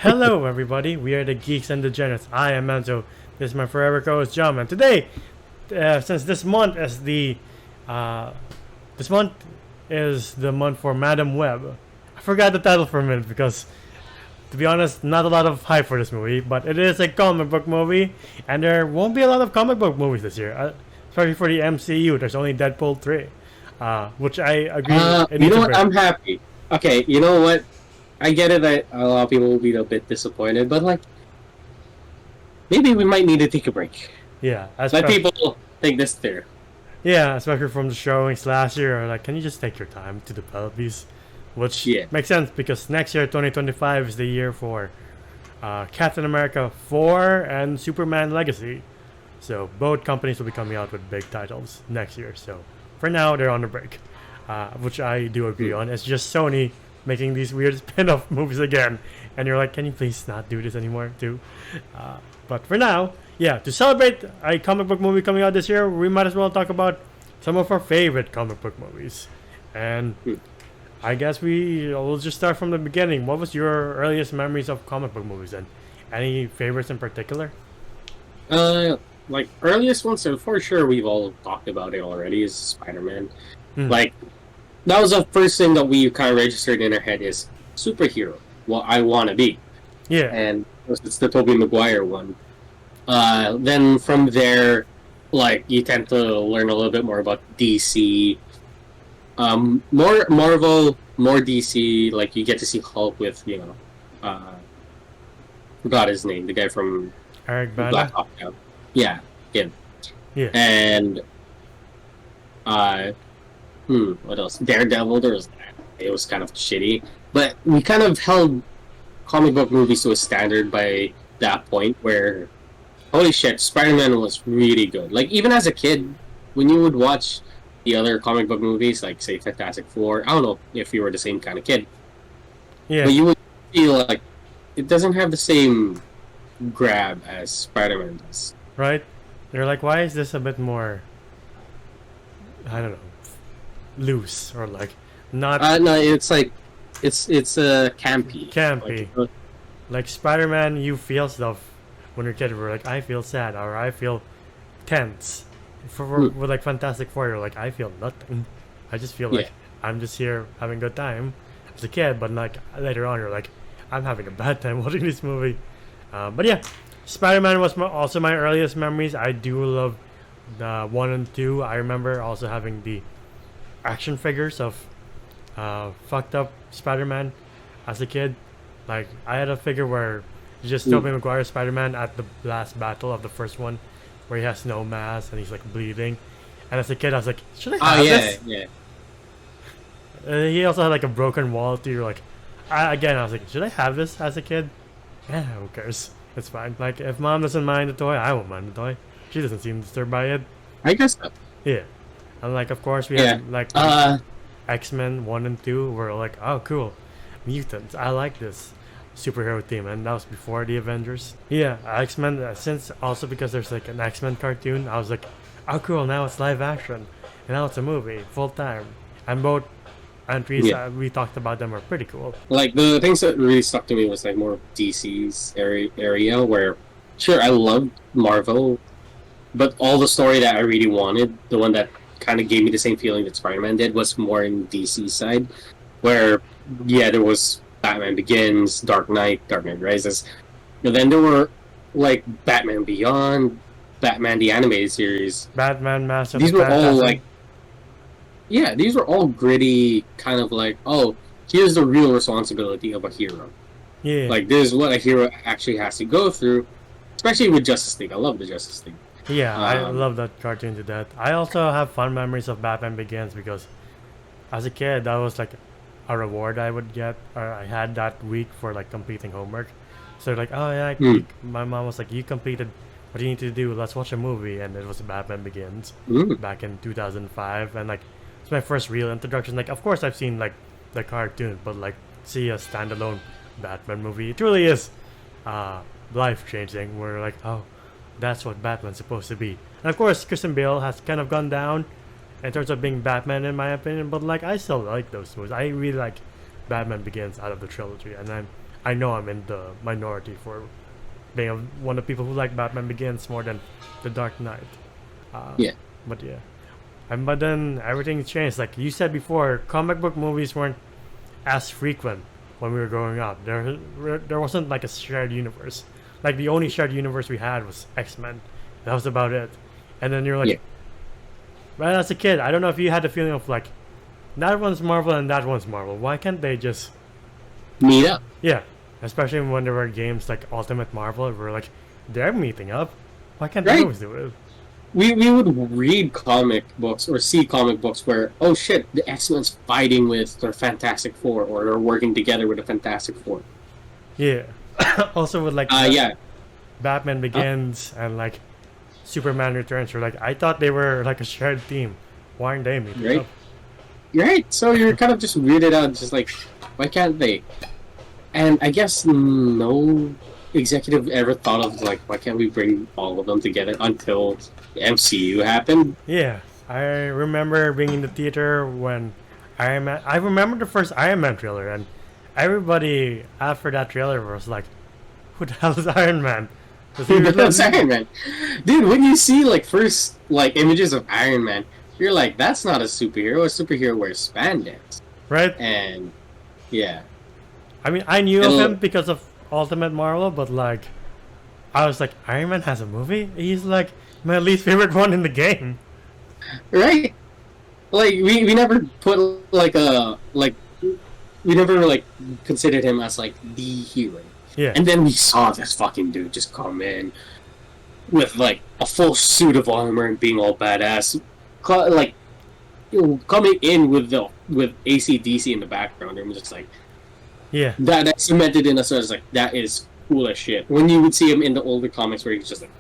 Hello, everybody. We are the Geeks and Degenerates. I am Enzo. This is my forever co-host John. And today, since this month is the month for Madam Web. I forgot the title for a minute because, to be honest, not a lot of hype for this movie. But it is a comic book movie, and there won't be a lot of comic book movies this year, especially for the MCU. There's only Deadpool 3, which I agree. You know what? I'm happy. Okay, you know what? I get it that a lot of people will be a bit disappointed, but maybe we might need to take a break. Yeah, let people think this through. Yeah, especially from the showings last year. Like, can you just take your time to develop these? Which makes sense because next year, 2025, is the year for Captain America 4 and Superman Legacy. So both companies will be coming out with big titles next year. So for now, they're on the break, which I do agree on. It's just Sony making these weird spin-off movies again, and you're like, can you please not do this anymore too? But for now, yeah, to celebrate a comic book movie coming out this year, we might as well talk about some of our favorite comic book movies. And I guess we'll just start from the beginning. What was your earliest memories of comic book movies, and any favorites in particular? Like earliest ones, so for sure we've all talked about it already, is Spider-Man. Like, that was the first thing that we kind of registered in our head is superhero, what I want to be. Yeah. And it's the Tobey Maguire one. Then from there, like, you tend to learn a little bit more about DC. More Marvel, more DC. Like, you get to see Hulk with, forgot his name, the guy from Eric Bana. Black Hawk Down. Yeah, him. Yeah. And what else? Daredevil, there was that. It was kind of shitty. But we kind of held comic book movies to a standard by that point where, holy shit, Spider-Man was really good. Like, even as a kid, when you would watch the other comic book movies, like, say, Fantastic Four, I don't know if you were the same kind of kid. Yeah. But you would feel like it doesn't have the same grab as Spider-Man does. Right? You're like, why is this a bit more, I don't know, loose, or like not no, it's like it's campy. Like Spider-Man, you feel stuff when you're a kid. We're like, I feel sad, or I feel tense. With like Fantastic Four, you're like, I feel nothing. I just feel like I'm just here having a good time as a kid. But like later on, you're like, I'm having a bad time watching this movie. But yeah, Spider-Man was also my earliest memories. I do love the 1 and 2. I remember also having the action figures of fucked up Spider-Man as a kid. Like, I had a figure where just Tobey Maguire Spider-Man at the last battle of the first one, where he has no mask and he's like bleeding. And as a kid, I was like, should I have this? Yeah. He also had like a broken wall too. You're like, I was like, should I have this as a kid? Yeah, who cares? It's fine. Like, if mom doesn't mind the toy, I won't mind the toy. She doesn't seem disturbed by it. I guess so. Yeah. And like, of course, we had like X-Men 1 and 2 were like, oh cool, mutants. I like this superhero theme, and that was before the Avengers. Yeah, X-Men, since also because there's like an X-Men cartoon, I was like, oh cool, now it's live action, and now it's a movie, full time. And both entries we talked about them are pretty cool. Like, the things that really stuck to me was like more DC's area where, sure, I loved Marvel, but all the story that I really wanted, the one that kind of gave me the same feeling that Spider-Man did, was more in DC side, where there was Batman Begins, Dark Knight Rises, but then there were like Batman Beyond, Batman the Animated Series, Batman Master. These were all like, these were all gritty, kind of like, oh, here's the real responsibility of a hero. Yeah, like, this is what a hero actually has to go through, especially with Justice League. I love the Justice League. Yeah, I love that cartoon to death. I also have fond memories of Batman Begins because as a kid, that was like a reward I would get, or I had that week for like completing homework. So like, oh yeah, my mom was like, you completed what you need to do, let's watch a movie. And it was Batman Begins back in 2005. And like, it's my first real introduction. Like, of course I've seen like the cartoon, but like, see a standalone Batman movie, it really is life-changing. We're like, oh, that's what Batman's supposed to be. And of course, Christian Bale has kind of gone down in terms of being Batman, in my opinion, but like, I still like those movies. I really like Batman Begins out of the trilogy, and I know I'm in the minority for being one of the people who like Batman Begins more than The Dark Knight. Yeah. But yeah. But then everything changed. Like you said before, comic book movies weren't as frequent when we were growing up. There wasn't like a shared universe. Like the only shared universe we had was X-Men. That was about it. And then you're like, Yeah. right as a kid, I don't know if you had the feeling of like, that one's Marvel and that one's Marvel. Why can't they just meet up? Yeah, especially when there were games like Ultimate Marvel, where like they're meeting up. Why can't they always do it? We would read comic books or see comic books where, oh shit, the X-Men's fighting with the Fantastic Four, or they're working together with the Fantastic Four. Yeah. Also with like Batman Begins and like Superman Returns, where like I thought they were like a shared team. Why aren't they meeting up? Right. So you're kind of just weirded out, just like, why can't they? And I guess no executive ever thought of like, why can't we bring all of them together until the MCU happened? Yeah, I remember being in the theater when Iron Man. I remember the first Iron Man trailer, and everybody after that trailer was like, "Who the hell is Iron Man?" That's Iron Man, dude. When you see like first like images of Iron Man, you're like, that's not a superhero. A superhero wears spandex, right? And yeah, I mean, I knew of him because of Ultimate Marvel, but like, I was like, Iron Man has a movie? He's like my least favorite one in the game. Right? Like, we never put like we never like considered him as like the hero. Yeah. And then we saw this fucking dude just come in with like a full suit of armor and being all badass. Like, coming in with AC/DC in the background, and just like, yeah, that cemented in us as like, that is cool as shit. When you would see him in the older comics, where he was just like,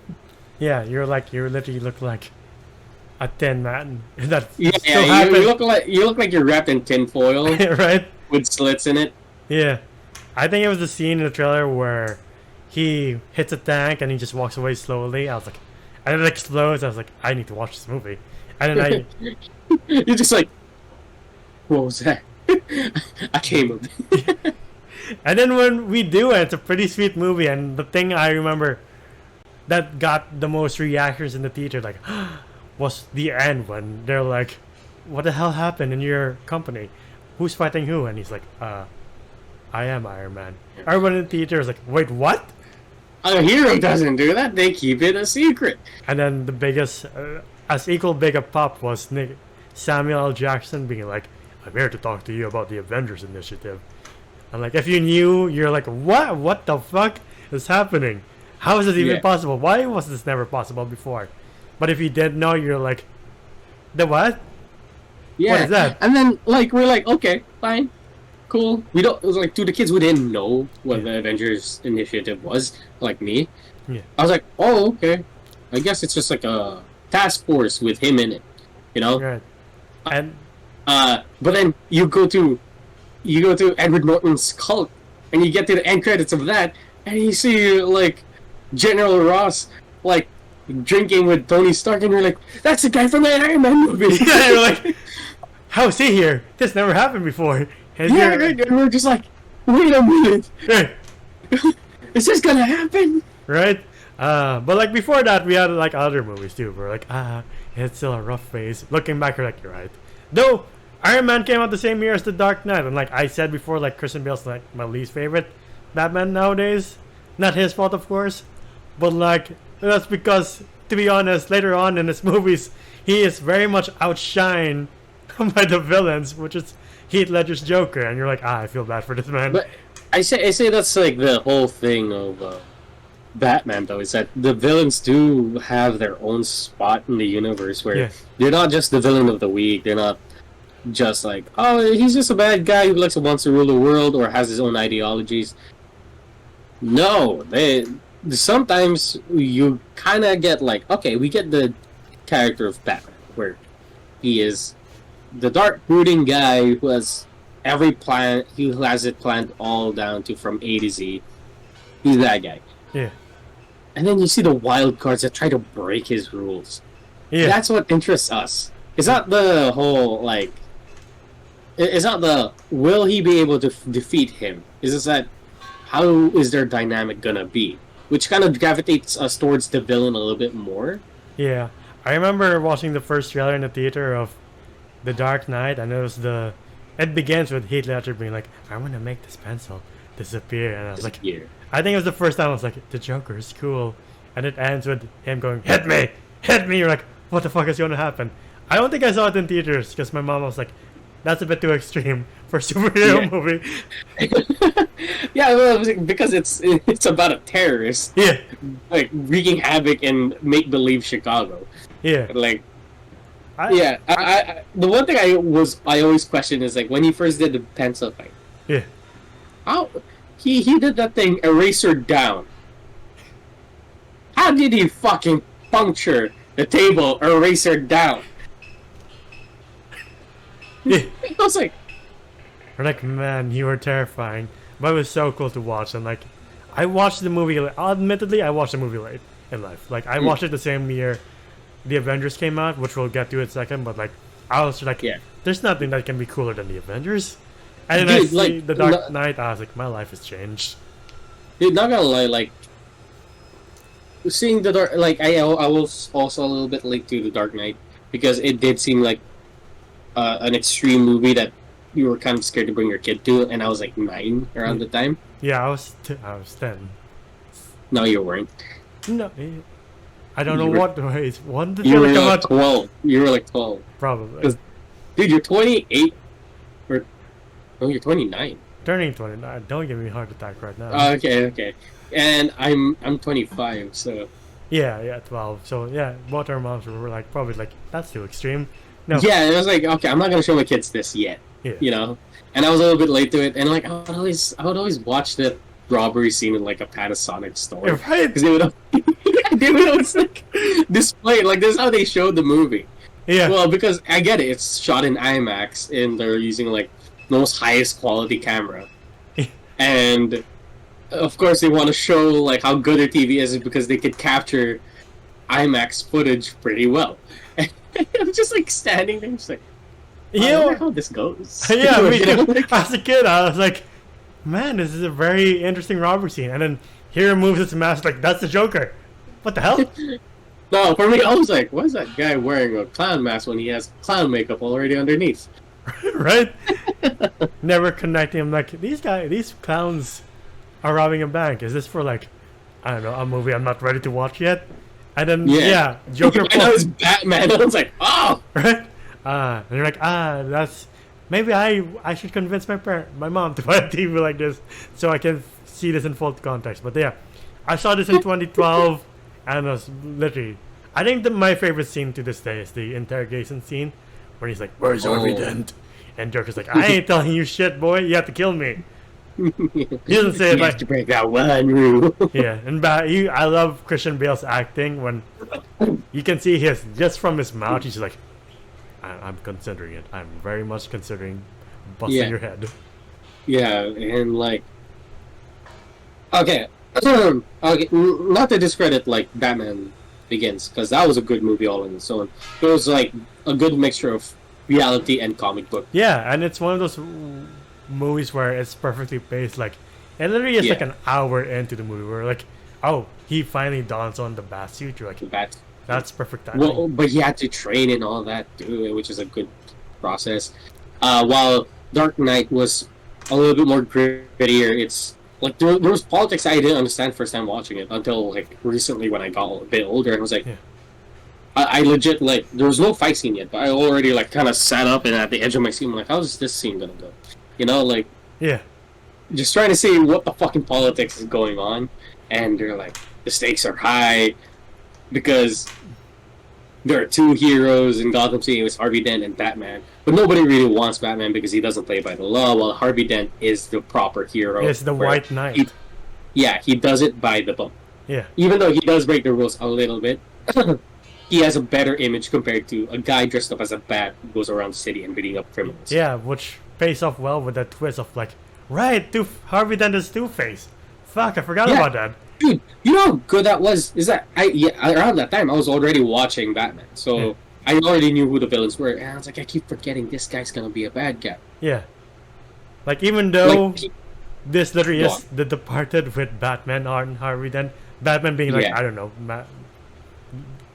yeah, you literally look like a thin man. That you look like you're wrapped in tinfoil, right? With slits in it. Yeah, I think it was the scene in the trailer where he hits a tank and he just walks away slowly. I was like, and it explodes. I was like, I need to watch this movie. And then you're just like, what was that? I came up. And then when we do it, it's a pretty sweet movie. And the thing I remember that got the most reactions in the theater, like, was the end when they're like, what the hell happened in your company? Who's fighting who? And he's like, I am Iron Man. Everyone in the theater is like, wait, what? A hero doesn't do that. They keep it a secret. And then the biggest, as equal big a pop was Samuel L. Jackson being like, I'm here to talk to you about the Avengers Initiative. And like, if you knew, you're like, what? What the fuck is happening? How is this even possible? Why was this never possible before? But if you did know, you're like, the what? Yeah. What is that? And then like, we're like, okay, fine, cool. We don't. It was like, to the kids who didn't know what the Avengers Initiative was, like me. Yeah. I was like, oh, okay. I guess it's just like a task force with him in it, you know. Right. And but then you go to Edward Norton's Hulk, and you get to the end credits of that, and you see like General Ross like drinking with Tony Stark, and you're like, that's the guy from the Iron Man movie. Yeah, you're like, how is he here? This never happened before. And yeah, right. And we're just like, wait a minute. Is this gonna happen? Right? But like before that, we had like other movies too. We're like, it's still a rough phase. Looking back, you're like, you're right. Though Iron Man came out the same year as The Dark Knight, and like I said before, like Christian Bale's like my least favorite Batman nowadays. Not his fault, of course, but like that's because, to be honest, later on in his movies, he is very much outshined by the villains, which is Heath Ledger's Joker, and you're like, I feel bad for this man. But I say that's like the whole thing of Batman, though, is that the villains do have their own spot in the universe where they're not just the villain of the week. They're not just like, oh, he's just a bad guy who wants to rule the world or has his own ideologies. No, sometimes you kind of get like, okay, we get the character of Batman, where he is the dark, brooding guy who has every plan, who has it planned all down to from A to Z. He's that guy. Yeah. And then you see the wild cards that try to break his rules. Yeah. That's what interests us. It's not the whole, like, it's not the, will he be able to defeat him? It's just that how is their dynamic gonna be? Which kind of gravitates us towards the villain a little bit more. Yeah, I remember watching the first trailer in the theater of The Dark Knight, and it begins with Heath Ledger being like, "I'm gonna make this pencil disappear," and I was like, I think it was the first time I was like, "The Joker is cool," and it ends with him going, "Hit me, hit me." You're like, "What the fuck is going to happen?" I don't think I saw it in theaters because my mom was like, "That's a bit too extreme for a superhero movie." Yeah, well, because it's about a terrorist. Yeah, like wreaking havoc in make believe Chicago. Yeah, like. I the one thing I always question is like when he first did the pencil thing. Yeah. How he did that thing eraser down. How did he fucking puncture the table eraser down? Yeah. I was like, man, you were terrifying, but it was so cool to watch. And like, I watched the movie. Admittedly, I watched the movie late in life. Like, I watched it the same year the Avengers came out, which we'll get to in a second, but like I was like, there's nothing that can be cooler than the Avengers. And then I see the Dark Knight, I was like, my life has changed. Dude, not gonna lie, like seeing the Dark, like I was also a little bit late to the Dark Knight because it did seem like an extreme movie that you were kind of scared to bring your kid to, and I was like 9 around the time. Yeah, I was 10. No, you weren't. No. I don't know what ways. One did you were like 12. You were like 12. Probably. Dude, you're 28. Or no, you're 29. Turning 29. Don't give me a heart attack right now. Okay. And I'm 25, so. Yeah, 12. So yeah, both our moms were like probably like that's too extreme. No. Yeah, it was like okay, I'm not gonna show my kids this yet. Yeah. You know, and I was a little bit late to it, and like I would always watch the robbery scene in like a Panasonic store. Right. Because they would always like display like this is how they showed the movie. Yeah. Well, because I get it, it's shot in IMAX and they're using like the most highest quality camera, and of course they want to show like how good their TV is because they could capture IMAX footage pretty well. And I'm just like standing there, just like, I wonder how this goes. Yeah, me too. As a kid, I was like, man, this is a very interesting robbery scene, and then here moves its mask like that's the Joker. What the hell? No, for me, I was like, why is that guy wearing a clown mask when he has clown makeup already underneath? Right? Never connecting him like these clowns are robbing a bank. Is this for like, I don't know, a movie I'm not ready to watch yet? And then Joker. I know it's Batman. I was like, oh, right. And you're like, that's maybe I should convince my mom to buy a TV like this so I can see this in full context. But yeah, I saw this in 2012. And it was literally, I think my favorite scene to this day is the interrogation scene where he's like, "Where's Harvey Dent?" And Joker's like, "I ain't telling you shit, boy. You have to kill me." He doesn't say it like to break that one rule. Yeah, and I love Christian Bale's acting when you can see just from his mouth. He's like, "I'm considering it. I'm very much considering busting your head." Yeah, and like, okay, not to discredit like Batman Begins because that was a good movie all on its own. It was like a good mixture of reality and comic book. Yeah, and it's one of those movies where it's perfectly paced. Like it literally is like an hour into the movie where like, oh, he finally dons on the bat suit. You're like, that's perfect timing. Well, but he had to train and all that too, which is a good process. While Dark Knight was a little bit more grittier, it's like there was politics I didn't understand first time watching it until like recently when I got a bit older. I was like, I legit like there was no fight scene yet, but I already like kind of sat up and at the edge of my seat. I'm like, how is this scene gonna go? You know, like just trying to see what the fucking politics is going on, and they're like the stakes are high because there are two heroes in Gotham City. It was Harvey Dent and Batman. But nobody really wants Batman because he doesn't play by the law, while Harvey Dent is the proper hero. It's the White Knight. He does it by the book. Yeah. Even though he does break the rules a little bit, he has a better image compared to a guy dressed up as a bat who goes around the city and beating up criminals. Yeah, which pays off well with that twist of like, Harvey Dent is Two-Face. Fuck, I forgot about that. Dude, you know how good that was? Is that around that time I was already watching Batman, so I already knew who the villains were, and I was like, I keep forgetting this guy's gonna be a bad guy. Yeah, like even though this literally is The Departed with Batman on Harvey Dent. Batman being like, I don't know,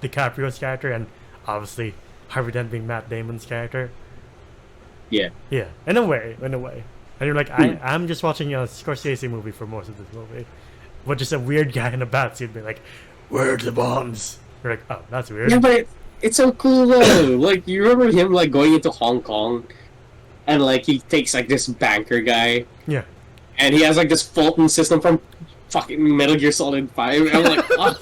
DiCaprio's character, and obviously Harvey Dent being Matt Damon's character. Yeah. Yeah, in a way. And you're like, I'm just watching a Scorsese movie for most of this movie. But just a weird guy in a bat suit being like, where's the bombs? You're like, oh, that's weird. Yeah, but it's so cool though. Like, you remember him like going into Hong Kong, and like he takes like this banker guy. Yeah. And he has like this Fulton system from fucking Metal Gear Solid 5. I'm like, oh.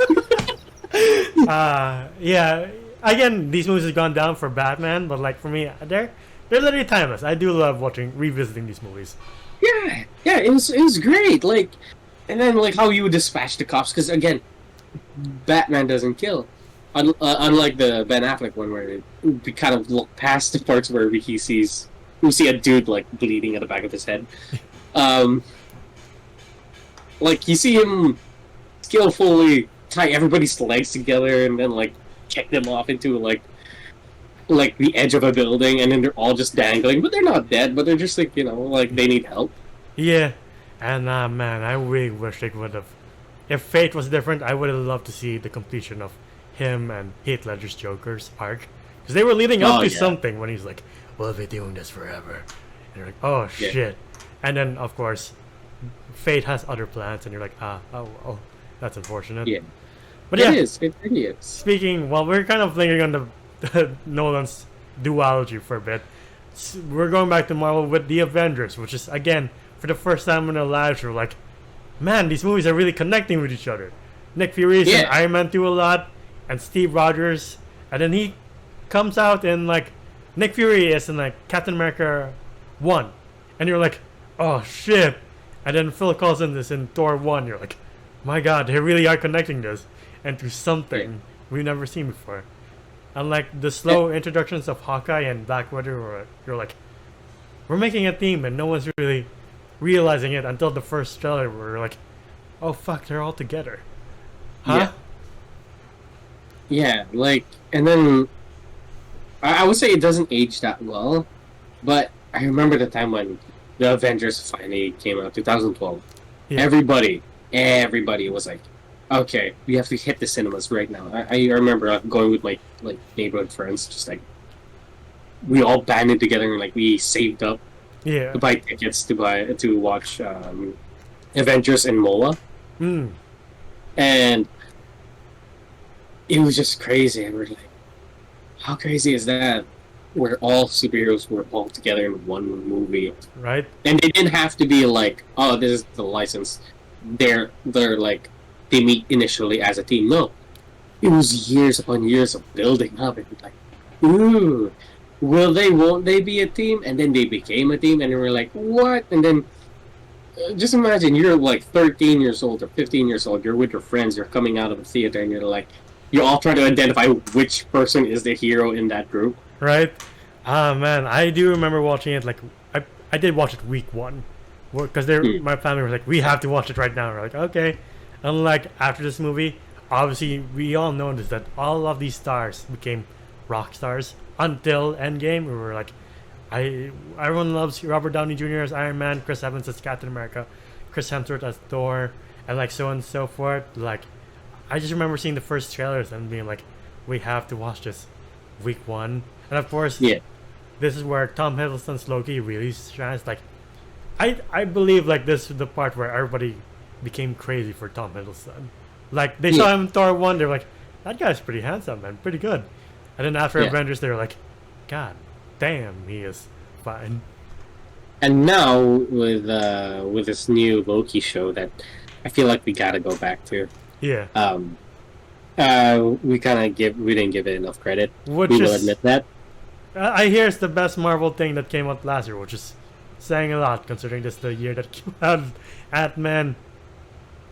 Yeah. Again, these movies have gone down for Batman, but like for me, they're literally timeless. I do love revisiting these movies. Yeah, it was great. Like, and then like how you would dispatch the cops, because again, Batman doesn't kill. Unlike the Ben Affleck one, where we kind of look past the parts where we see a dude like bleeding at the back of his head. Like you see him skillfully tie everybody's legs together and then like kick them off into like the edge of a building, and then they're all just dangling, but they're not dead, but they're just like, you know, like they need help. Yeah, and man, I really wish they would have. If Fate was different, I would have loved to see the completion of him and Heath Ledger's Joker's arc, because they were leading up to something when he's like, "We'll be doing this forever," and you're like, "Oh shit!" And then of course, Fate has other plans, and you're like, oh, that's unfortunate. Yeah, but yeah, it really is. Speaking, well, we're kind of thinking on the Nolan's duology for a bit. We're going back to Marvel with the Avengers, which is again for the first time in our lives, we're like, man, these movies are really connecting with each other. Nick Fury's in Iron Man 2 a lot, and Steve Rogers, and then he comes out in like Nick Fury is in like Captain America 1, and you're like, oh shit. And then Phil Coulson is in Thor 1, you're like, my god, they really are connecting this into something we've never seen before. And like the slow introductions of Hawkeye and Black Widow, you're like, we're making a theme and no one's really realizing it until the first trailer where we're like, oh fuck, they're all together. Huh? Yeah, like, and then I would say it doesn't age that well, but I remember the time when the Avengers finally came out, 2012. Yeah. Everybody was like, okay, we have to hit the cinemas right now. I remember going with my like neighborhood friends, just like we all banded together and like we saved up to buy tickets to watch Avengers in MOA. And it was just crazy. And we're like, how crazy is that? Where all superheroes were all together in one movie, right? And they didn't have to be like, oh, this is the license. They're like, they meet initially as a team. No, it was years upon years of building up, and like, ooh, won't they be a team? And then they became a team, and we're like, what? And then just imagine you're like 13 years old or 15 years old. You're with your friends. You're coming out of the theater, and you're like, you're all trying to identify which person is the hero in that group. Right? Man, I do remember watching it. Like, I did watch it week 1, because my family was like, we have to watch it right now. We're like, okay. And like after this movie, obviously we all noticed that all of these stars became rock stars until Endgame. We were like, everyone loves Robert Downey Jr. as Iron Man, Chris Evans as Captain America, Chris Hemsworth as Thor, and like so on and so forth. Like, I just remember seeing the first trailers and being like, we have to watch this week 1. And of course, this is where Tom Hiddleston's Loki really shines. Like, I believe like this is the part where everybody became crazy for Tom Hiddleston. Like, they saw him in Thor 1, they were like, that guy's pretty handsome, man, pretty good. And then after Avengers, they were like, god damn, he is fine. And now with this new Loki show that I feel like we gotta go back to. Yeah. We didn't give it enough credit. We will admit that. I hear it's the best Marvel thing that came out last year, which is saying a lot considering this is the year that came out Ant-Man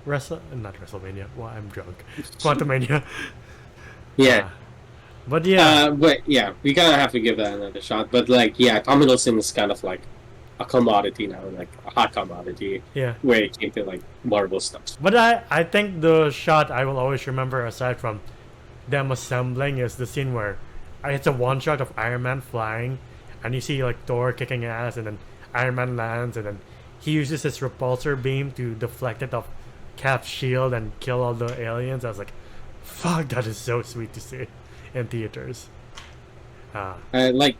not WrestleMania. Well, I'm drunk. Quantumania. But we gotta have to give that another shot. But like, Tom Hiddleston is kind of like a commodity now, like a hot commodity. Yeah. Where it came to like Marvel stuff. But I think the shot I will always remember, aside from them assembling, is the scene where it's a one shot of Iron Man flying, and you see like Thor kicking ass, and then Iron Man lands, and then he uses his repulsor beam to deflect it off Cap's shield and kill all the aliens. I was like, fuck, that is so sweet to see in theaters. Like,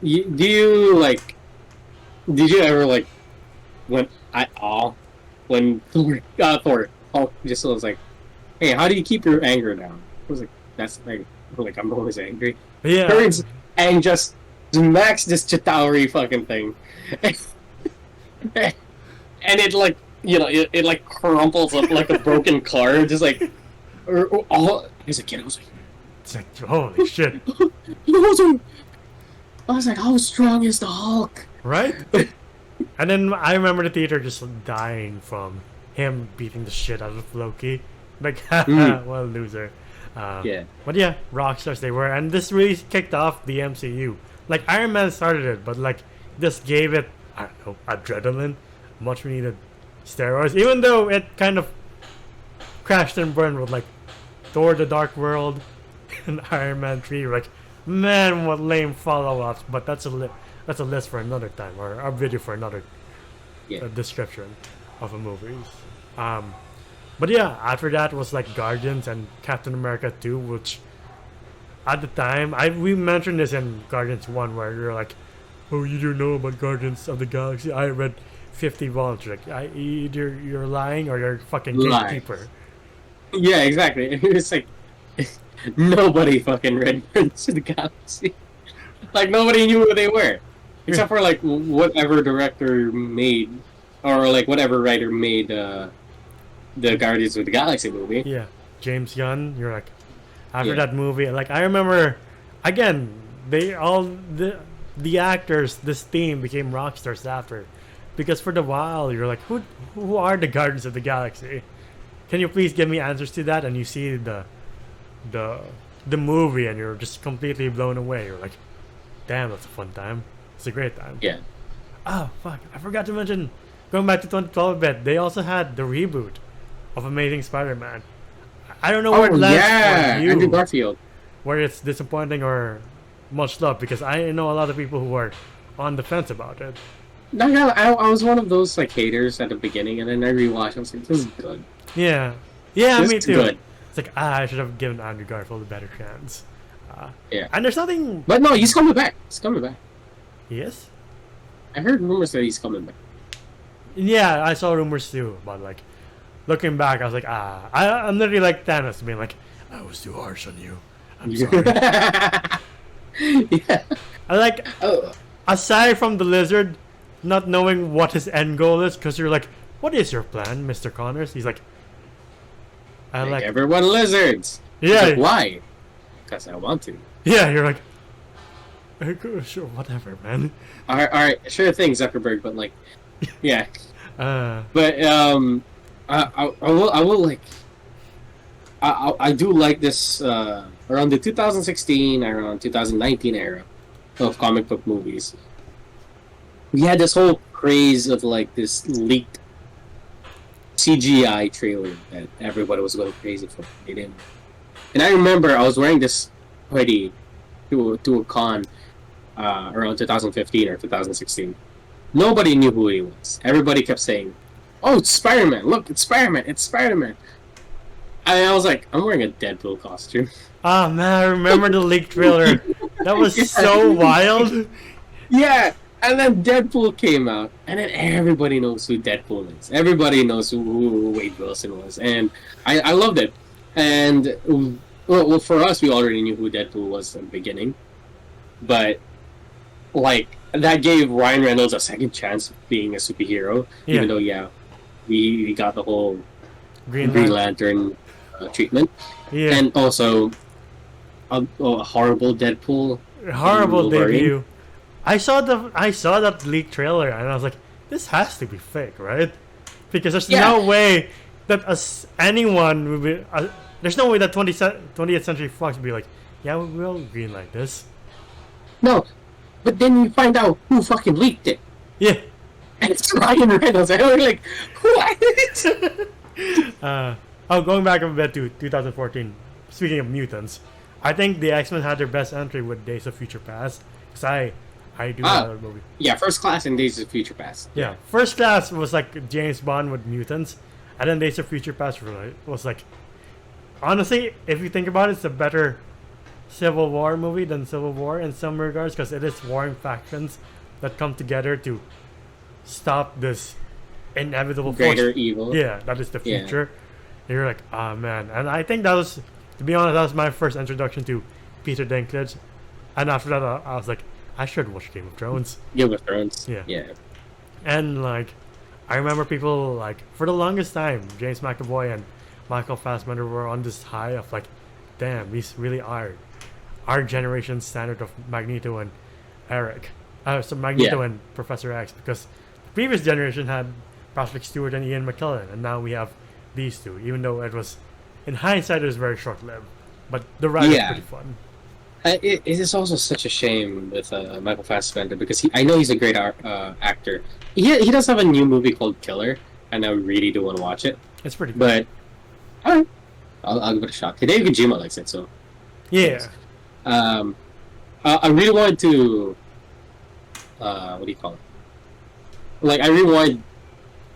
do you like? Did you ever like when Thor Hulk just was like, hey, how do you keep your anger down? I was like, that's like I'm always angry. Yeah. Turns and just smacks this Chitauri fucking thing. And it like, you know, it like crumples up like a broken car, just like all as a kid I was like, it's like, holy shit. I was like, how strong is the Hulk? Right? And then I remember the theater just dying from him beating the shit out of Loki. Like, what a loser. Yeah. But yeah, rock stars they were. And this really kicked off the MCU. Like, Iron Man started it, but like, this gave it, I don't know, adrenaline. Much needed steroids. Even though it kind of crashed and burned with like Thor the Dark World and Iron Man 3. Like, man, what lame follow-ups. But that's a list for another time, or a video for another description of a movies. But yeah, after that was like Guardians and Captain America 2, which at the time we mentioned this in Guardians 1, where you're like, oh, you don't know about Guardians of the Galaxy. I read 50 volumes. Like, either you're lying or you're fucking gatekeeper. Yeah, exactly. It's like nobody fucking read Guardians of the Galaxy. Like, nobody knew who they were. Except for, like, whatever director made, or, like, whatever writer made the Guardians of the Galaxy movie. Yeah. James Gunn, you're like, after that movie, like, I remember, again, the actors, this team became rock stars after. Because for the while, you're like, who are the Guardians of the Galaxy? Can you please give me answers to that? And you see the movie, and you're just completely blown away. You're like, damn, that's a fun time. It's a great time. Yeah. Oh, fuck. I forgot to mention, going back to 2012 a bit, they also had the reboot of Amazing Spider-Man. I don't know where it lands for you. Andrew Garfield. Where it's disappointing or much love, because I know a lot of people who are on the fence about it. No, I was one of those like haters at the beginning, and then I rewatched. I was like, "This is good." Yeah, me too. Good. It's like I should have given Andrew Garfield a better chance. Yeah, and there's nothing. But no, he's coming back. He's coming back. He is? I heard rumors that he's coming back. Yeah, I saw rumors too, but like looking back, I was like, I'm literally like Thanos being like, I was too harsh on you. I'm sorry. Yeah. I like, aside from the lizard not knowing what his end goal is, because you're like, what is your plan, Mr. Connors? He's like, I like everyone lizards. Yeah. Like, why? Because I want to. Yeah, you're like, sure, whatever, man. All right, sure thing, Zuckerberg, but like, yeah. But I will like, I do like this around the 2016, around 2019 era of comic book movies. We had this whole craze of like this leaked CGI trailer that everybody was going crazy for. They didn't. And I remember I was wearing this hoodie to a con around 2015 or 2016. Nobody knew who he was. Everybody kept saying, "Oh, it's Spider-Man! Look, it's Spider-Man! It's Spider-Man!" And I was like, "I'm wearing a Deadpool costume." Oh man, I remember the leaked trailer. That was so wild. Yeah. And then Deadpool came out, and then everybody knows who Deadpool is. Everybody knows who Wade Wilson was, and I loved it. And well, for us, we already knew who Deadpool was in the beginning, but like that gave Ryan Reynolds a second chance of being a superhero. Yeah. Even though, we got the whole Green Lantern treatment, and also a horrible Deadpool, horrible debut. I saw that leaked trailer and I was like, this has to be fake, right? Because there's no way that anyone would be. There's no way that 20th Century Fox would be like, yeah, we'll greenlight this. No, but then you find out who fucking leaked it. Yeah, and it's Ryan Reynolds. And I was like, what? Going back a bit to 2014. Speaking of mutants, I think the X-Men had their best entry with Days of Future Past. Because I do know that movie. Yeah, First Class and Days of Future Past. Yeah, First Class was like James Bond with mutants, and then Days of Future Past was like, honestly, if you think about it, it's a better Civil War movie than Civil War in some regards, because it is warring factions that come together to stop this inevitable greater force. evil. Yeah, that is the future. And you're like, oh man. And I think that was, to be honest, that was my first introduction to Peter Dinklage. And after that, I was like, I should watch Game of Thrones. Game of Thrones. Yeah. Yeah. And like, I remember people like, for the longest time, James McAvoy and Michael Fassbender were on this high of like, damn, these really are our generation's standard of Magneto and Eric. So Magneto and Professor X, because the previous generation had Patrick Stewart and Ian McKellen, and now we have these two, even though it was, in hindsight, it was very short-lived. But the ride is pretty fun. It is also such a shame with Michael Fassbender, because I know he's a great actor. He does have a new movie called Killer, and I really do want to watch it. It's pretty good. But, alright. I'll give it a shot. Hideo Kojima likes it, so... Yeah. I really wanted to... what do you call it? Like, I really wanted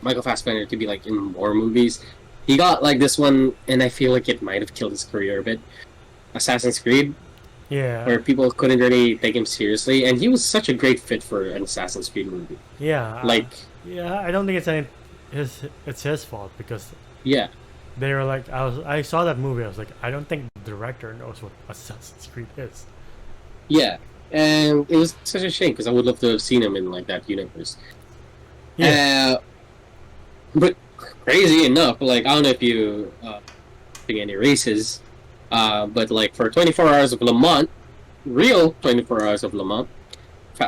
Michael Fassbender to be, like, in more movies. He got, like, this one, and I feel like it might have killed his career a bit. Assassin's Creed. Yeah. Where people couldn't really take him seriously, and he was such a great fit for an Assassin's Creed movie. Yeah. Like... yeah, I don't think it's his fault, because... Yeah. They were like, I saw that movie, I was like, I don't think the director knows what Assassin's Creed is. Yeah. And it was such a shame, because I would love to have seen him in, like, that universe. Yeah. But crazy enough, like, I don't know if you think any races, but, like, for 24 Hours of Le Mans, real 24 Hours of Le Mans,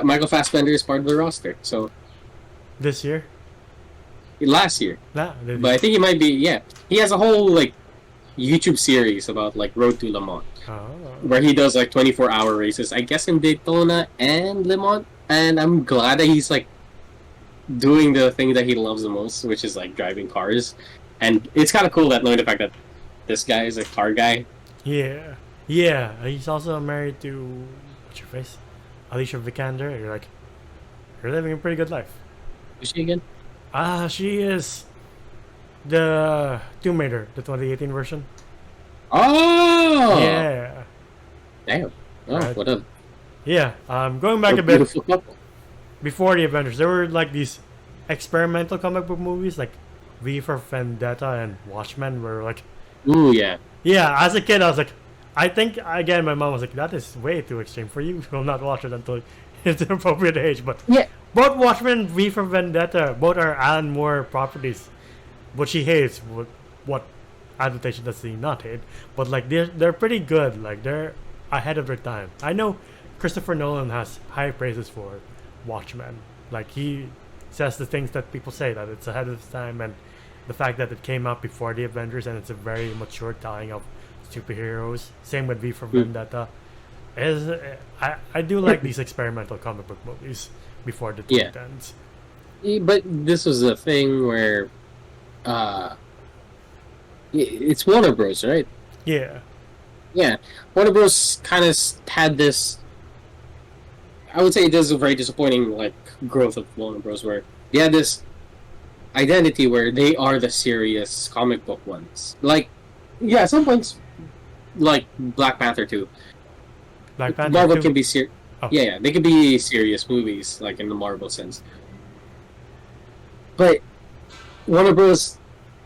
Michael Fassbender is part of the roster, so... This year? Last year. But I think he might be, He has a whole, like, YouTube series about, like, Road to Le Mans. Oh. Where he does, like, 24-hour races, I guess in Daytona and Le Mans. And I'm glad that he's, like, doing the thing that he loves the most, which is, like, driving cars. And it's kind of cool that knowing the fact that this guy is a car guy. Yeah. Yeah. He's also married to, what's your face? Alicia Vikander. You're like, you're living a pretty good life. Who's she again? She is the Tomb Raider, the 2018 version. Oh! Yeah. Damn. Oh, right. What up? Yeah. Going back a bit, before the Avengers, there were like these experimental comic book movies like V for Vendetta and Watchmen were like... Ooh, yeah. Yeah, as a kid, I was like... I think, again, my mom was like, that is way too extreme for you. Will not watch it until it's an appropriate age. But yeah. Both Watchmen and V for Vendetta, both are Alan Moore properties. What she hates, what adaptation does he not hate? But like they're pretty good. Like they're ahead of their time. I know Christopher Nolan has high praises for Watchmen. Like he says the things that people say, that it's ahead of its time, and the fact that it came out before the Avengers and it's a very mature telling of superheroes. Same with V for Vendetta. I do like these experimental comic book movies before the 2010s. Yeah, but this was a thing where it's Warner Bros, right? Yeah. Yeah. Warner Bros kind of had this, I would say it is a very disappointing like growth of Warner Bros, where they had this identity where they are the serious comic book ones. Like, yeah, at some points, like Black Panther 2. Black Panther Marvel 2? can be yeah, they could be serious movies, like in the Marvel sense. But Warner Bros.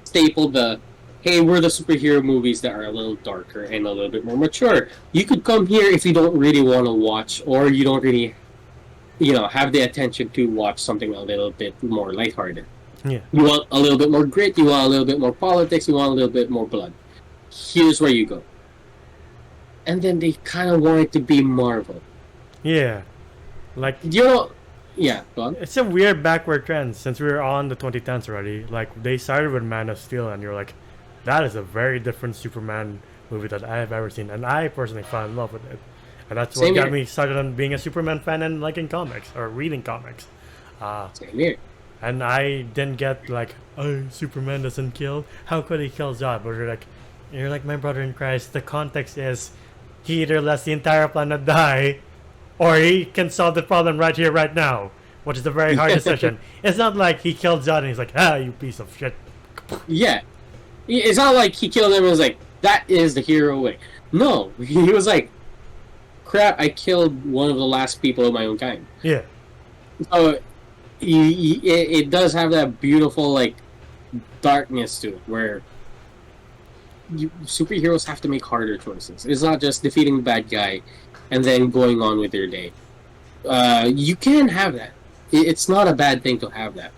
Stapled the, hey, we're the superhero movies that are a little darker and a little bit more mature. You could come here if you don't really want to watch, or you don't really, have the attention to watch something a little bit more lighthearted. Yeah. You want a little bit more grit, you want a little bit more politics, you want a little bit more blood. Here's where you go. And then they kind of want it to be Marvel. Yeah. Like... Yeah, go on. It's a weird backward trend since we were on the 2010s already. Like, they started with Man of Steel, and you're like, that is a very different Superman movie that I have ever seen. And I personally fell in love with it. And that's what got me started on being a Superman fan and liking comics, or reading comics. Same here. And I didn't get like, oh, Superman doesn't kill. How could he kill Zod? But you're like my brother in Christ. The context is he either lets the entire planet die, or he can solve the problem right here, right now, which is a very hard decision. It's not like he killed Zod and he's like, ah, you piece of shit. Yeah. It's not like he killed him and was like, that is the hero way. No, he was like, crap, I killed one of the last people of my own kind. Yeah. So it does have that beautiful, like, darkness to it, where superheroes have to make harder choices. It's not just defeating the bad guy and then going on with their day. You can have that. It's not a bad thing to have that.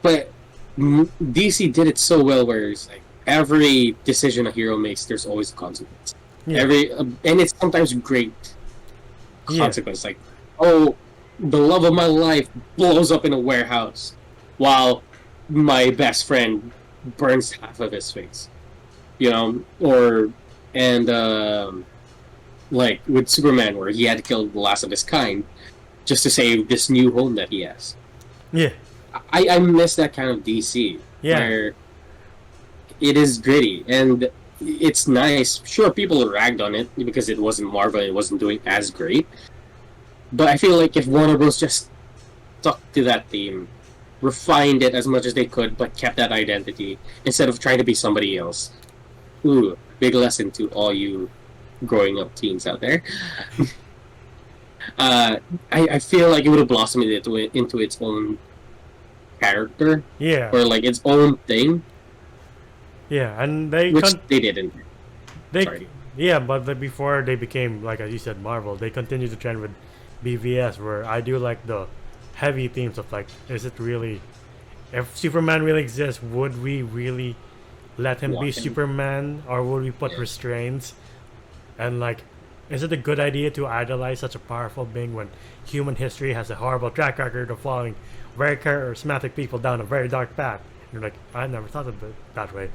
But DC did it so well where it's like, every decision a hero makes, there's always a consequence. Yeah. And it's sometimes great consequence. Yeah. Like, oh, the love of my life blows up in a warehouse while my best friend burns half of his face. You know, like with Superman, where he had to kill the last of his kind just to save this new home that he has. Yeah. I miss that kind of DC. Yeah. Where it is gritty and it's nice. Sure, people ragged on it because it wasn't Marvel, it wasn't doing as great. But I feel like if Warner Bros. Just stuck to that theme, refined it as much as they could, but kept that identity instead of trying to be somebody else. Ooh, big lesson to all you growing up teens out there. I feel like it would have blossomed into its own character. Yeah. Or like its own thing. Yeah, and they didn't. Sorry. Yeah, but before they became, like as you said, Marvel, they continued the trend with BVS, where I do like the heavy themes of like, is it really, if Superman really exists, would we really let him be Superman, or would we put restraints? And like, is it a good idea to idolize such a powerful being when human history has a horrible track record of following very charismatic people down a very dark path? And you're like, I never thought of it that way.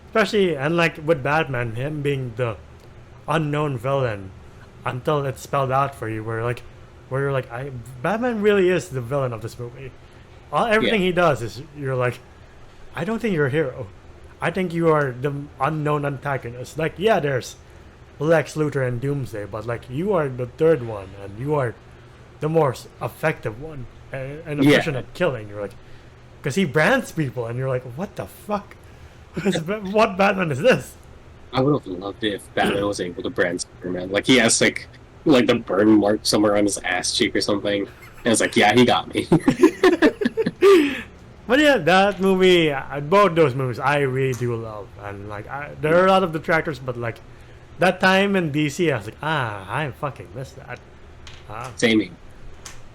Especially, and like with Batman, him being the unknown villain until it's spelled out for you, where you're like, Batman really is the villain of this movie. Everything he does is, you're like, I don't think you're a hero. I think you are the unknown antagonist. Like, yeah, there's Lex Luthor and Doomsday, but like, you are the third one, and you are the more effective one and efficient at killing. You're like, because he brands people, and you're like, what the fuck? What Batman is this? I would have loved it if Batman was able to brand Superman. Like, he has like the burn mark somewhere on his ass cheek or something, and it's like, yeah, he got me. But yeah, that movie, both those movies, I really do love, and like, there are a lot of detractors, but like, that time in DC, I was like, I fucking missed that. Same.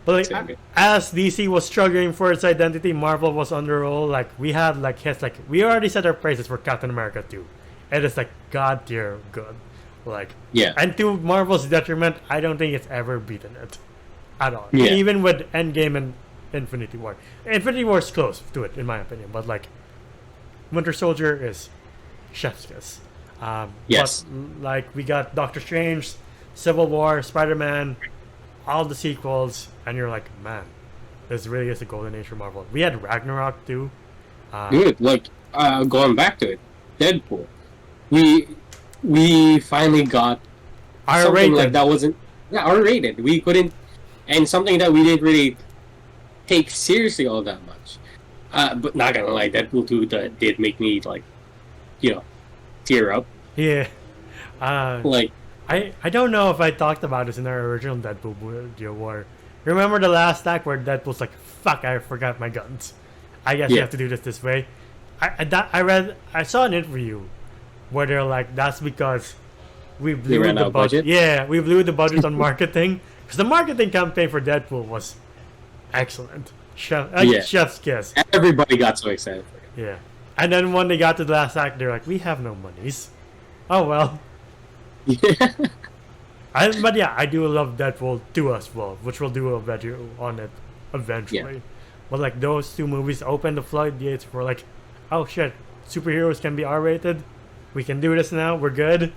But like, as DC was struggling for its identity, Marvel was on the roll. Like, we had like hits, like, we already set our praises for Captain America 2. It is like god tier good. Like, yeah. And to Marvel's detriment, I don't think it's ever beaten it at all. Yeah. Even with Endgame and Infinity War. Infinity War is close to it, in my opinion. But like, Winter Soldier is chef's kiss. Yes. But like, we got Doctor Strange, Civil War, Spider-Man, all the sequels, and you're like, man, this really is a golden age for Marvel. We had Ragnarok too. Dude, like, going back to it, Deadpool. We finally got something like that wasn't R-rated. We couldn't, and something that we didn't really take seriously all that much. But not gonna lie, Deadpool 2 did make me like, tear up. Yeah. Like, I don't know if I talked about this in our original Deadpool video war. Remember the last act where Deadpool's like, fuck, I forgot my guns. I guess you have to do this way. I saw an interview where they're like, that's because we blew the budget. Yeah, we blew the budget on marketing. Because the marketing campaign for Deadpool was excellent. Chef's kiss. Everybody got so excited for it. Yeah. And then when they got to the last act, they're like, we have no monies. Oh, well. Yeah. But yeah, I do love Deadpool 2 as well, which we'll do a video on it eventually. Yeah. But like, those two movies open the floodgates for like, oh shit, superheroes can be R-rated. We can do this now. We're good.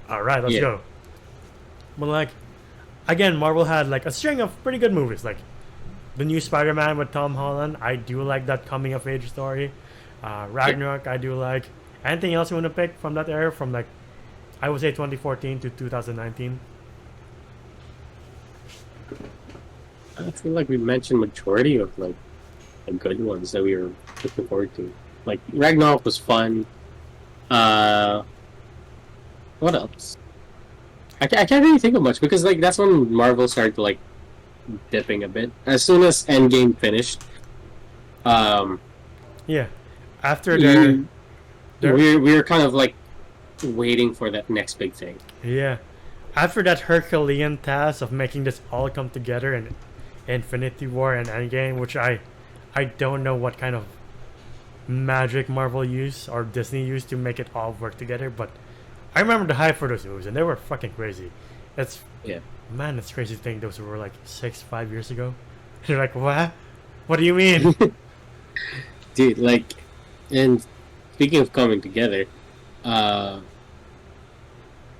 All right, let's go. But like, again, Marvel had like a string of pretty good movies, like the new Spider-Man with Tom Holland. I do like that coming of age story. Ragnarok, I do like. Anything else you want to pick from that era, from like, I would say 2014 to 2019? I feel like we mentioned majority of like the good ones that we were looking forward to. Like Ragnarok was fun. Uh, what else? I can't really think of much because like that's when Marvel started to like dipping a bit. As soon as Endgame finished, um, yeah, after their we were kind of like waiting for that next big thing. yeah, after that Herculean task of making this all come together in Infinity War and Endgame, which I don't know what kind of magic Marvel used or Disney used to make it all work together, but I remember the hype for those movies and they were fucking crazy. It's man, it's crazy to think those were like 5 years ago. You're like, what? What do you mean? Dude, like, and speaking of coming together, I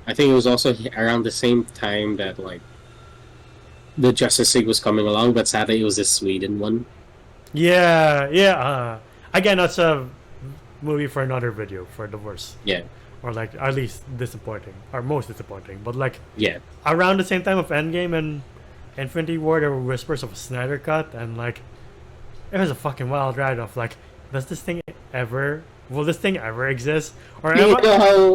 think it was also around the same time that like the Justice League was coming along, but sadly it was the Sweden one. Yeah, yeah. Again, that's a movie for another video for the worst. Yeah. Or like at least disappointing, or most disappointing. But like, yeah, around the same time of Endgame and Infinity War, there were whispers of a Snyder cut, and like, it was a fucking wild ride of like, will this thing ever exist? Or you know how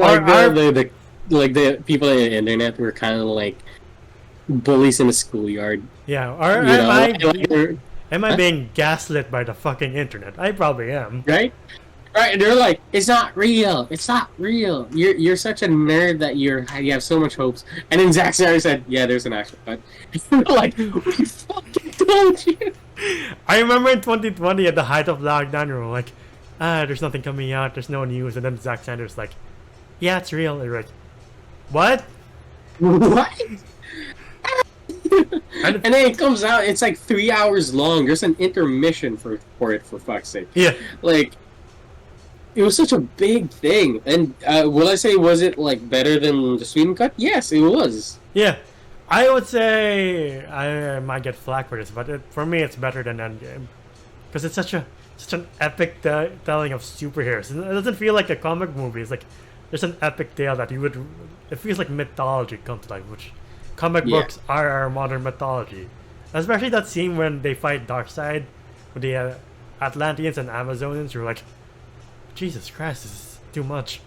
like the people on the internet were kind of like bullies in the schoolyard. Yeah, or am I being gaslit by the fucking internet? I probably am. Right? Right, and they're like, it's not real. It's not real. You're such a nerd that you have so much hopes. And then Zack Snyder said, yeah, there's an actual cut. Like, we fucking told you. I remember in 2020 at the height of lockdown, we were like, there's nothing coming out, there's no news, and then Zack Snyder's like, yeah, it's real. And you're like, what? What? And then it comes out, it's like 3 hours long. There's an intermission for it, for fuck's sake. Yeah. Like, it was such a big thing. And will I say, was it like better than the Sweden cut? Yes, it was. Yeah. I would say I might get flack for this, but for me it's better than Endgame. Because it's such an epic telling of superheroes. And it doesn't feel like a comic movie. It's like there's an epic tale that it feels like mythology come to life, which comic books are our modern mythology. Especially that scene when they fight Darkseid with the Atlanteans and Amazonians. You're like, Jesus Christ, this is too much.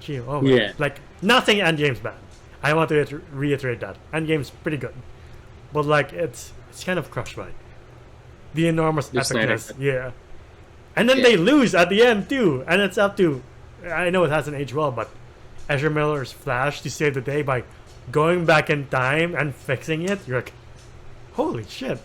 Gee, oh yeah. Like, nothing Endgame's bad. I want to reiterate that. Endgame's pretty good. But like, it's kind of crushed by the enormous epicness. Yeah. And then they lose at the end too. And it's up to, I know it hasn't aged well, but Ezra Miller's Flash to save the day by going back in time and fixing it. You're like, holy shit.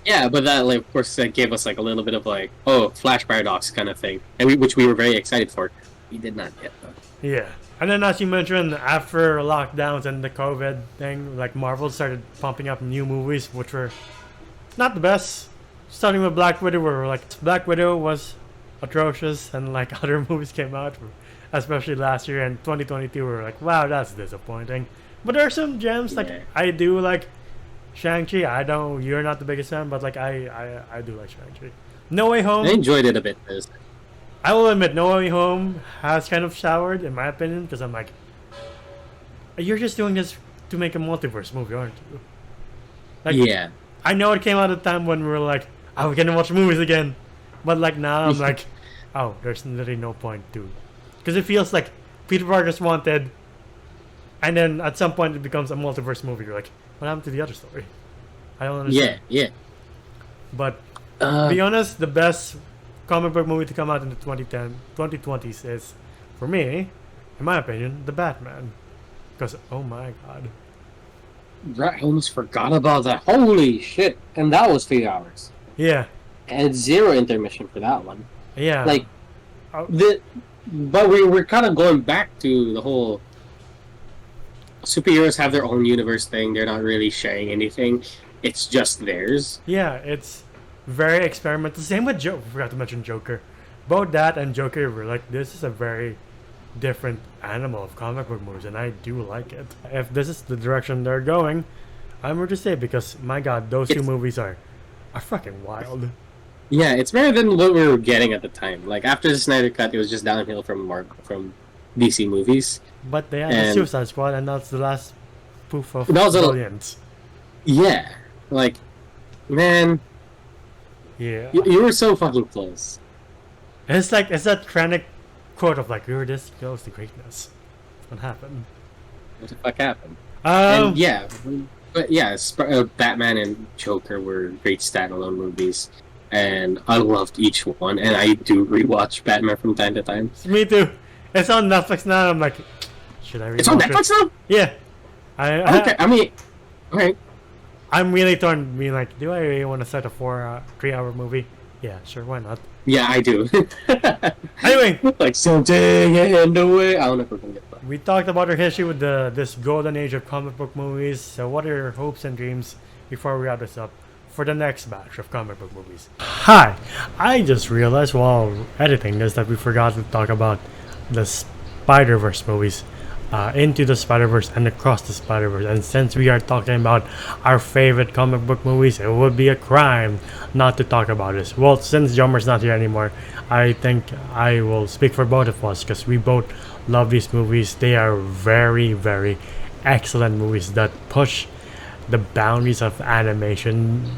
Yeah, but that, like, of course, that gave us like a little bit of like, oh, Flash paradox kind of thing, and which we were very excited for. We did not get though. Yeah, and then as you mentioned, after lockdowns and the COVID thing, like Marvel started pumping up new movies, which were not the best. Starting with Black Widow, where like Black Widow was atrocious, and like other movies came out, especially last year and 2022. We were like, wow, that's disappointing. But there are some gems. Like I do like Shang-Chi. I know you're not the biggest fan, but like I do like Shang-Chi. No Way Home. I enjoyed it a bit. I will admit, No Way Home has kind of soured, in my opinion, because I'm like, you're just doing this to make a multiverse movie, aren't you? Like, yeah. I know it came out at a time when we were like, oh, we're gonna watch movies again. But like now, I'm like, oh, there's literally no point to. Because it feels like Peter Parker's wanted, and then at some point it becomes a multiverse movie. You're like, what happened to the other story? I don't understand. Yeah. But to be honest, the best comic book movie to come out in the 2020s is, for me, in my opinion, The Batman. Because, oh my god. I almost forgot about that. Holy shit. And that was 3 hours. Yeah. And 0 intermission for that one. Yeah. Like, but we're kind of going back to the whole superheroes have their own universe thing. They're not really sharing anything. It's just theirs. Yeah, it's very experimental. Same with Joker. Forgot to mention Joker. Both that and Joker were like, this is a very different animal of comic book movies, and I do like it. If this is the direction they're going, I'm going to say, because my god, those two movies are fucking wild. Yeah, it's better than what we were getting at the time. Like after the Snyder Cut, it was just downhill from DC movies. But they had the Suicide Squad, and that's the last proof of that was brilliance. Yeah, like, man, Yeah. you were so fucking close. And it's like, it's that Krennic quote of like, we were this close to greatness. What happened? What the fuck happened? Um, And yeah, but yeah, Batman and Joker were great standalone movies, and I loved each one. And I do rewatch Batman from time to time. me too. It's on Netflix now. I'm like, should I rewatch It's on Netflix now. Yeah. Okay, I mean, okay. I'm really torn. Being like, do I really want to set a 3-hour movie? Yeah, sure, why not? Yeah, I do. Anyway, like someday in the way. I don't know if we're gonna get that. we talked about our history with this golden age of comic book movies. So, what are your hopes and dreams before we wrap this up for the next batch of comic book movies? Hi, I just realized while editing this that we forgot to talk about the Spider-Verse movies. Into the Spider-Verse and Across the Spider-Verse. And since we are talking about our favorite comic book movies, it would be a crime not to talk about this. Well, since Jomer's not here anymore, I think I will speak for both of us because we both love these movies. They are very, very excellent movies that push the boundaries of animation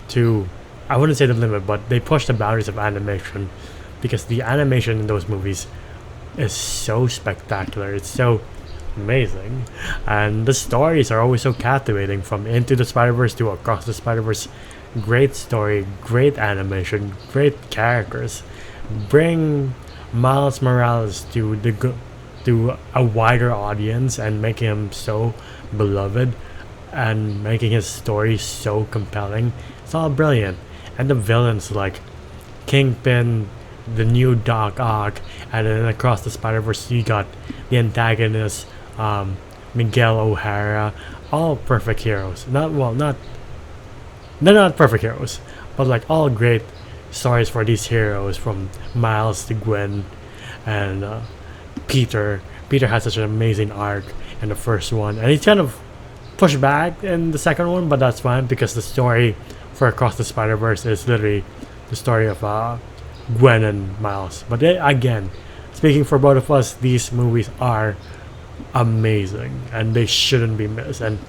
to, I wouldn't say the limit, but they push the boundaries of animation because the animation in those movies is so spectacular. It's so amazing, and the stories are always so captivating. From Into the Spider-Verse to Across the Spider-Verse, great story, great animation, great characters. Bring Miles Morales to a wider audience and making him so beloved and making his story so compelling. It's all brilliant, and the villains like Kingpin, the new Doc Ock, and then Across the Spider-Verse you got the antagonist, Miguel O'Hara, all perfect heroes. They're not perfect heroes, but like all great stories for these heroes, from Miles to Gwen and Peter. Peter has such an amazing arc in the first one, and he's kind of pushed back in the second one, but that's fine because the story for Across the Spider-Verse is literally the story of Gwen and Miles. But again, speaking for both of us, these movies are amazing and they shouldn't be missed. And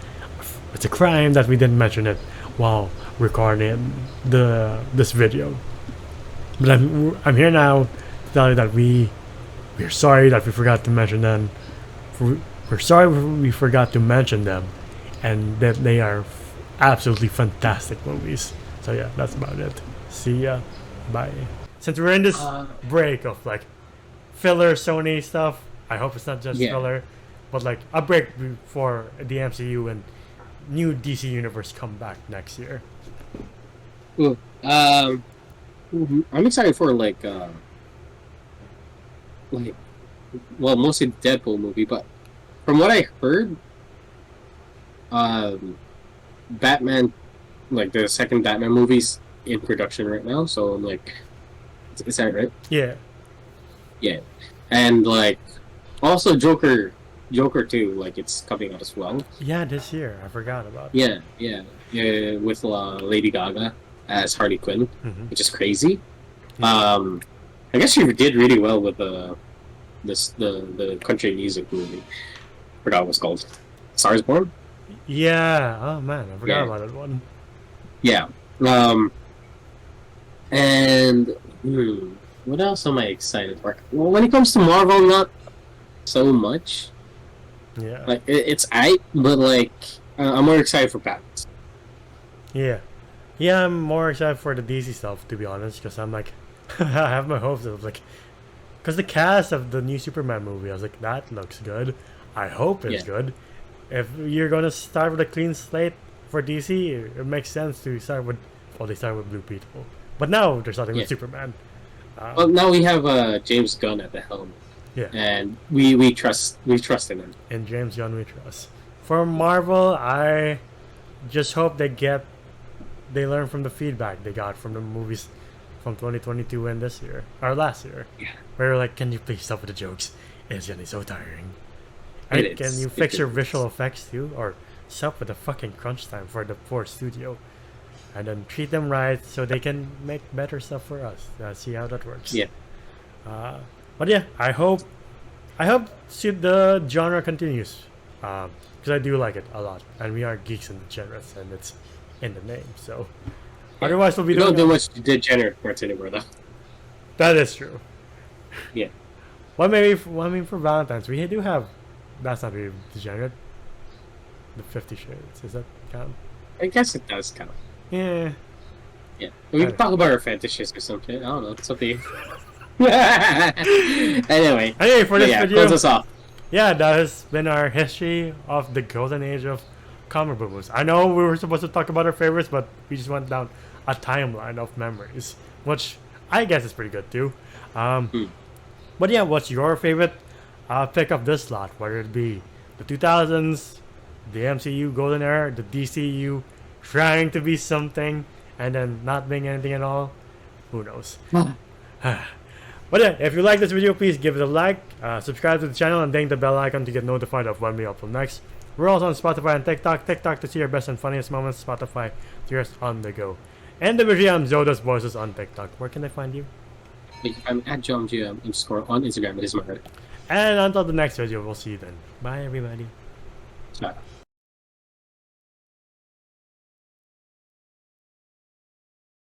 it's a crime that we didn't mention it while recording this video. But I'm here now to tell you that we're sorry that we forgot to mention them. We're sorry we forgot to mention them, and that they are absolutely fantastic movies. So yeah, that's about it. See ya. Bye. Since we're in this break of like filler Sony stuff, I hope it's not just filler, but like a break for the MCU and new DC universe come back next year. Well, I'm excited for well, mostly the Deadpool movie, but from what I heard, Batman, like the second Batman movie's in production right now, so I'm like, is that right? Yeah. Yeah. And like also Joker 2, like it's coming out as well. Yeah, this year. I forgot about it. Yeah, with Lady Gaga as Harley Quinn, which is crazy. Yeah. I guess she did really well with the country music movie. Forgot what it's called. Stars Born? Yeah. Oh man, I forgot about that one. Yeah. And what else am I excited for? Well, when it comes to Marvel, not so much. Yeah. Like it's but like I'm more excited for Batman. Yeah. Yeah, I'm more excited for the DC stuff, to be honest, because I'm like, I have my hopes of like, because the cast of the new Superman movie, I was like, that looks good. I hope it's good. If you're gonna start with a clean slate for DC, it makes sense to start with. Well, they start with Blue Beetle, but now they're starting with Superman. Well, now we have James Gunn at the helm. Yeah, and we trust in him. In James Gunn, we trust. For Marvel, I just hope they learn from the feedback they got from the movies from 2022 and this year or last year. Yeah, where they're like, can you please stop with the jokes? It's getting so tiring. And can you fix your visual effects too, or stop with the fucking crunch time for the poor studio, and then treat them right so they can make better stuff for us. See how that works. Yeah. But yeah, I hope the genre continues. because I do like it a lot, and we are geeks and degenerates, and it's in the name. So otherwise, we'll be doing. Don't do much degenerate parts anymore, though. That is true. Yeah. Well, maybe for Valentine's, we do have. That's not really degenerate. The 50 Shades, does that count? I guess it does count. Yeah. Yeah. We can talk about our fetishes or something. I don't know. It's something. Anyway, for this video, close us off. Yeah, that has been our history of the golden age of comic book movies. I know we were supposed to talk about our favorites, but we just went down a timeline of memories, which I guess is pretty good too. But yeah, what's your favorite pick of this slot? Whether it be the 2000s, the MCU golden era, the DCU trying to be something and then not being anything at all. Who knows? But yeah, if you like this video, please give it a like, subscribe to the channel, and ding the bell icon to get notified of when we upload next. We're also on Spotify and TikTok. TikTok to see our best and funniest moments. Spotify to hear us on the go. And the museum Zoda's Voices on TikTok. Where can they find you? I'm at JomGM on Instagram. It is my heart. And until the next video, we'll see you then. Bye, everybody. Bye.